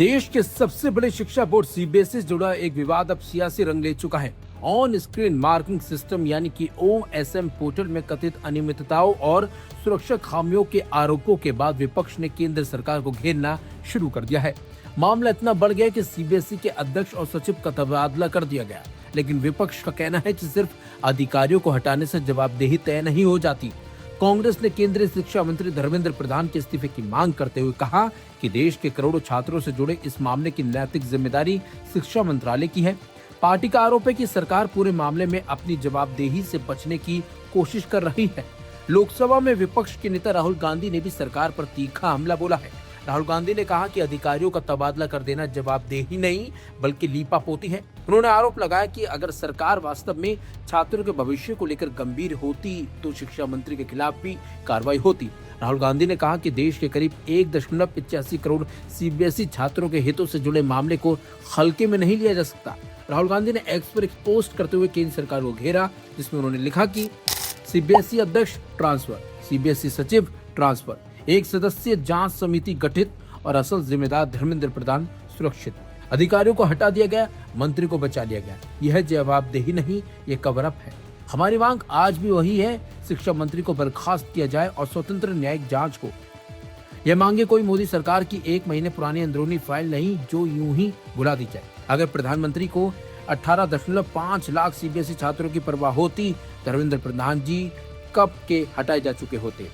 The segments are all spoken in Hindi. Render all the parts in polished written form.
देश के सबसे बड़े शिक्षा बोर्ड सीबीएसई से जुड़ा एक विवाद अब सियासी रंग ले चुका है। ऑन स्क्रीन मार्किंग सिस्टम यानी कि ओएसएम पोर्टल में कथित अनियमितताओं और सुरक्षा खामियों के आरोपों के बाद विपक्ष ने केंद्र सरकार को घेरना शुरू कर दिया है। मामला इतना बढ़ गया कि सीबीएसई के अध्यक्ष और सचिव का तबादला कर दिया गया, लेकिन विपक्ष का कहना है कि सिर्फ अधिकारियों को हटाने से जवाबदेही तय नहीं हो जाती। कांग्रेस ने केंद्रीय शिक्षा मंत्री धर्मेंद्र प्रधान के इस्तीफे की मांग करते हुए कहा कि देश के करोड़ों छात्रों से जुड़े इस मामले की नैतिक जिम्मेदारी शिक्षा मंत्रालय की है। पार्टी का आरोप है कि सरकार पूरे मामले में अपनी जवाबदेही से बचने की कोशिश कर रही है। लोकसभा में विपक्ष के नेता राहुल गांधी ने भी सरकार पर तीखा हमला बोला है। राहुल गांधी ने कहा कि अधिकारियों का तबादला कर देना जवाबदेही नहीं बल्कि लीपापोती है। उन्होंने आरोप लगाया कि अगर सरकार वास्तव में छात्रों के भविष्य को लेकर गंभीर होती तो शिक्षा मंत्री के खिलाफ भी कार्रवाई होती। राहुल गांधी ने कहा कि देश के करीब 1.85 करोड़ सीबीएसई छात्रों के हितों से जुड़े मामले को हल्के में नहीं लिया जा सकता। राहुल गांधी ने एक्स पर एक पोस्ट करते हुए केंद्र सरकार को घेरा, जिसमें उन्होंने लिखा कि सीबीएसई अध्यक्ष ट्रांसफर, सीबीएसई सचिव ट्रांसफर, एक सदस्यीय जांच समिति गठित और असल जिम्मेदार धर्मेंद्र प्रधान सुरक्षित। अधिकारियों को हटा दिया गया, मंत्री को बचा लिया गया। यह जवाबदेही नहीं, ये कवर अप है। हमारी मांग आज भी वही है, शिक्षा मंत्री को बर्खास्त किया जाए और स्वतंत्र न्यायिक जांच को। यह मांगे कोई मोदी सरकार की 1 महीने पुरानी अंदरूनी फाइल नहीं जो यूं ही बुला दी जाए। अगर प्रधानमंत्री को 18.5 लाख सीबीएसई छात्रों की परवाह होती, धर्मेंद्र प्रधान जी कब के हटाए जा चुके होते।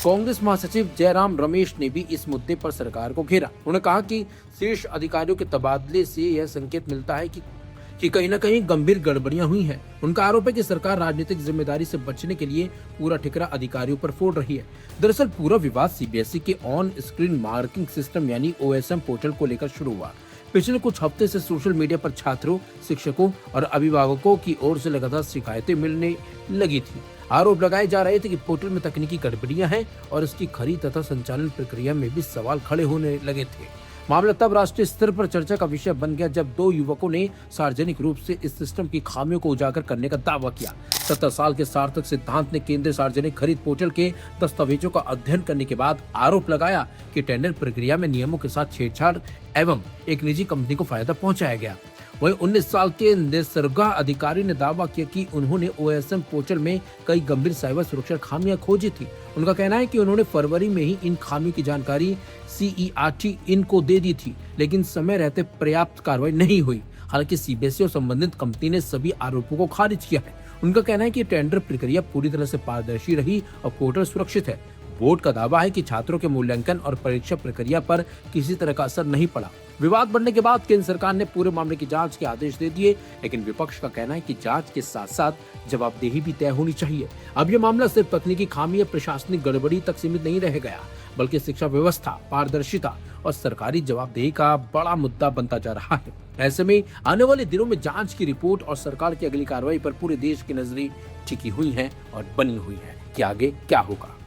कांग्रेस महासचिव जयराम रमेश ने भी इस मुद्दे पर सरकार को घेरा। उन्होंने कहा कि शीर्ष अधिकारियों के तबादले से यह संकेत मिलता है कि कहीं न कहीं गंभीर गड़बड़ियां हुई हैं। उनका आरोप है कि सरकार राजनीतिक जिम्मेदारी से बचने के लिए पूरा ठिकरा अधिकारियों पर फोड़ रही है। दरअसल पूरा विवाद सीबीएसई के ऑन स्क्रीन मार्किंग सिस्टम यानी ओएसएम पोर्टल को लेकर शुरू हुआ। पिछले कुछ हफ्ते से सोशल मीडिया पर छात्रों, शिक्षकों और अभिभावकों की ओर से लगातार शिकायतें मिलने लगी थी। आरोप लगाए जा रहे थे कि पोर्टल में तकनीकी गड़बड़ियां हैं और इसकी खरीद तथा संचालन प्रक्रिया में भी सवाल खड़े होने लगे थे। मामला तब राष्ट्रीय स्तर पर चर्चा का विषय बन गया जब 2 युवकों ने सार्वजनिक रूप से इस सिस्टम की खामियों को उजागर करने का दावा किया। 70 साल के सार्थक सिद्धांत ने केंद्रीय सार्वजनिक खरीद पोर्टल के दस्तावेजों का अध्ययन करने के बाद आरोप लगाया कि टेंडर प्रक्रिया में नियमों के साथ छेड़छाड़ एवं एक निजी कंपनी को फायदा पहुंचाया गया। वहीं 19 साल के निसर्गा अधिकारी ने दावा किया कि उन्होंने ओएसएम पोर्टल में कई गंभीर साइबर सुरक्षा खामियां खोजी थी। उनका कहना है कि उन्होंने फरवरी में ही इन खामियों की जानकारी सीईआरटी इनको दे दी थी, लेकिन समय रहते पर्याप्त कार्रवाई नहीं हुई। हालांकि सीबीएसई और संबंधित कंपनी ने सभी आरोपों को खारिज किया है। उनका कहना है कि टेंडर प्रक्रिया पूरी तरह से पारदर्शी रही और पोर्टल सुरक्षित है। बोर्ड का दावा है कि छात्रों के मूल्यांकन और परीक्षा प्रक्रिया पर किसी तरह का असर नहीं पड़ा। विवाद बढ़ने के बाद केंद्र सरकार ने पूरे मामले की जांच के आदेश दे दिए, लेकिन विपक्ष का कहना है कि जांच के साथ साथ जवाबदेही भी तय होनी चाहिए। अब यह मामला सिर्फ तकनीकी खामी या प्रशासनिक गड़बड़ी तक सीमित नहीं रह गया, बल्कि शिक्षा व्यवस्था, पारदर्शिता और सरकारी जवाबदेही का बड़ा मुद्दा बनता जा रहा है। ऐसे में आने वाले दिनों में जांच की रिपोर्ट और सरकार की अगली कार्रवाई पर पूरे देश की नजरें टिकी हुई हैं और बनी हुई है कि आगे क्या होगा।